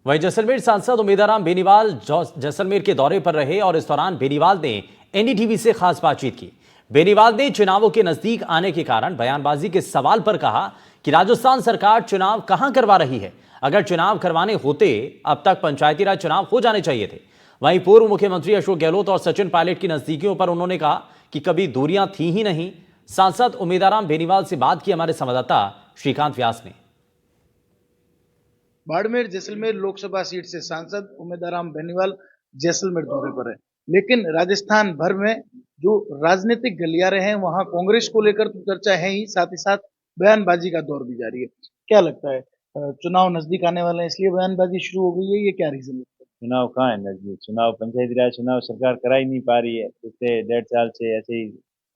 वहीं जैसलमेर सांसद उमेदाराम बेनीवाल जैसलमेर के दौरे पर रहे और इस दौरान बेनीवाल ने एनडीटीवी से खास बातचीत की। बेनीवाल ने चुनावों के नजदीक आने के कारण बयानबाजी के सवाल पर कहा कि राजस्थान सरकार चुनाव कहां करवा रही है। अगर चुनाव करवाने होते अब तक पंचायती राज चुनाव हो जाने चाहिए थे। वहीं पूर्व मुख्यमंत्री अशोक गहलोत और सचिन पायलट की नजदीकियों पर उन्होंने कहा कि कभी दूरियां थी ही नहीं। सांसद उमेदाराम बेनीवाल से बात की हमारे संवाददाता श्रीकांत व्यास ने। बाड़मेर जैसलमेर लोकसभा सीट से सांसद उमेदाराम बेनीवाल जैसलमेर दौरे पर है, लेकिन राजस्थान भर में जो राजनीतिक गलियारे हैं वहां कांग्रेस को लेकर तो चर्चा है ही, साथ ही साथ बयानबाजी का दौर भी जारी है। क्या लगता है, चुनाव नजदीक आने वाले हैं इसलिए बयानबाजी शुरू हो गई है, ये क्या रीजन है? चुनाव कहाँ है नजदीक? चुनाव पंचायती राज चुनाव सरकार करा ही नहीं पा रही है। पिछले 1.5 साल से ऐसे ही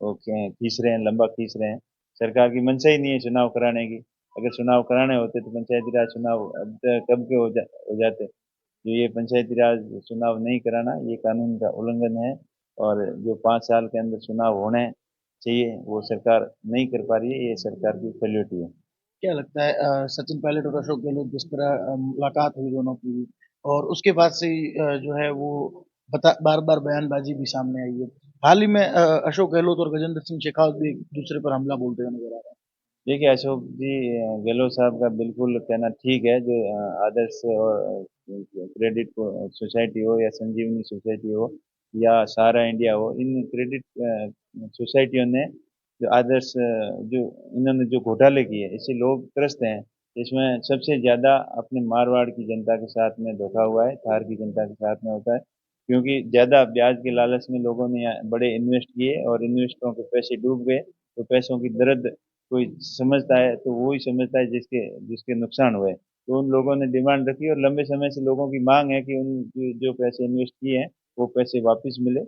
वो खींच रहे हैं, लंबा खींच रहे हैं। सरकार की मंशा ही नहीं है चुनाव कराने की। अगर चुनाव कराने होते तो पंचायती राज चुनाव अब तक कब के हो जाते। जो ये पंचायती राज चुनाव नहीं कराना, ये कानून का उल्लंघन है। और जो 5 साल के अंदर चुनाव होने चाहिए वो सरकार नहीं कर पा रही है। ये सरकार की फेल्योरिटी है। क्या लगता है, सचिन पायलट और अशोक गहलोत जिस तरह मुलाकात हुई दोनों की, और उसके बाद से ही जो है वो बता बार बार बयानबाजी भी सामने आई है। हाल ही में अशोक गहलोत और गजेंद्र सिंह शेखावत भी एक दूसरे पर हमला बोलते हुए नजर आ रहे हैं। देखिए अशोक जी, गहलोत साहब का बिल्कुल कहना ठीक है। जो आदर्श और क्रेडिट सोसाइटी हो या संजीवनी सोसाइटी हो या सहारा इंडिया हो, इन क्रेडिट सोसाइटियों ने जो आदर्श जो इन्होंने जो घोटाले किए इससे लोग त्रस्त हैं। इसमें सबसे ज़्यादा अपने मारवाड़ की जनता के साथ में धोखा हुआ है, थार की जनता के साथ में होता है। क्योंकि ज़्यादा ब्याज के लालच में लोगों ने यहाँ बड़े इन्वेस्ट किए और इन्वेस्टरों के पैसे डूब गए। तो पैसों की दर्द कोई समझता है तो वो ही समझता है जिसके जिसके नुकसान हुए। तो उन लोगों ने डिमांड रखी और लंबे समय से लोगों की मांग है कि उन जो पैसे इन्वेस्ट किए हैं वो पैसे वापस मिले।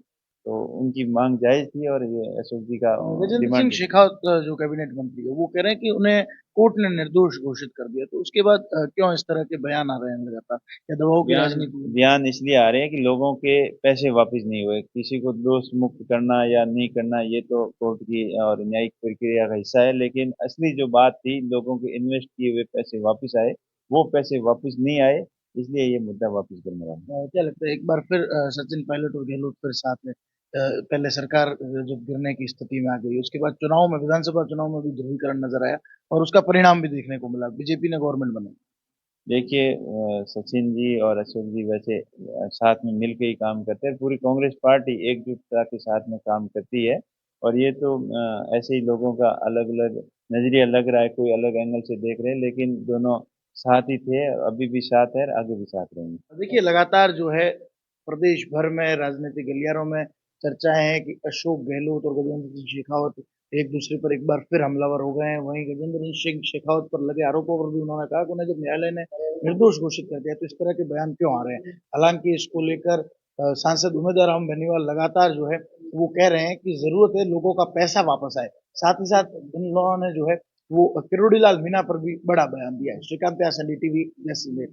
तो उनकी मांग जायज़ थी और ये अशोक जी का गजेंद्र सिंह डिमांड भी थी। शेखावत जो कैबिनेट मंत्री है वो कह रहे हैं कि उन्हें कोर्ट ने निर्दोष घोषित कर दिया, तो उसके बाद क्यों इस तरह के बयान आ रहे हैं लगातार? या दबाव की बयान राजनीति है? बयान इसलिए आ रहे हैं कि लोगों के पैसे वापस नहीं हुए। किसी को दोष मुक्त करना या नहीं करना ये तो कोर्ट की और न्यायिक प्रक्रिया का हिस्सा है, लेकिन असली जो बात थी लोगों के इन्वेस्ट किए हुए पैसे वापस आए, वो पैसे वापस नहीं आए। इसलिए ये मुद्दा वापस करने वाला है। क्या लगता है, एक बार फिर सचिन पायलट और गहलोत फिर साथ में, पहले सरकार जब गिरने की स्थिति में आ गई, उसके बाद चुनाव में, विधानसभा चुनाव में भी ध्रुवीकरण नजर आया और उसका परिणाम भी देखने को मिला, बीजेपी ने गवर्नमेंट बनाई। देखिए सचिन जी और अशोक जी वैसे साथ में मिलके ही काम करते हैं। पूरी कांग्रेस पार्टी एकजुटता के साथ में काम करती है। और ये तो ऐसे ही लोगों का अलग अलग नजरिया लग रहा है, कोई अलग एंगल से देख रहे हैं, लेकिन दोनों साथ ही थे, अभी भी साथ है और आगे भी साथ रहेंगे। देखिए, लगातार जो है प्रदेश भर में राजनीतिक गलियारों में चर्चाएं हैं कि अशोक गहलोत और गजेंद्र सिंह शेखावत एक दूसरे पर एक बार फिर हमलावर हो गए हैं। वहीं गजेंद्र सिंह शेखावत पर लगे आरोपों पर भी उन्होंने कहा कि उन्हें जब न्यायालय ने निर्दोष घोषित कर दिया तो इस तरह के बयान क्यों आ रहे हैं। हालांकि इसको लेकर सांसद उमेदवार बेनीवाल लगातार जो है वो कह रहे हैं कि जरूरत है लोगों का पैसा वापस आए। साथ ही साथ इन लोगों ने जो है वो किरोड़ीलाल मीणा पर भी बड़ा बयान दिया है। श्रीकांत व्यास, एनडीटीवी, जैसलमेर।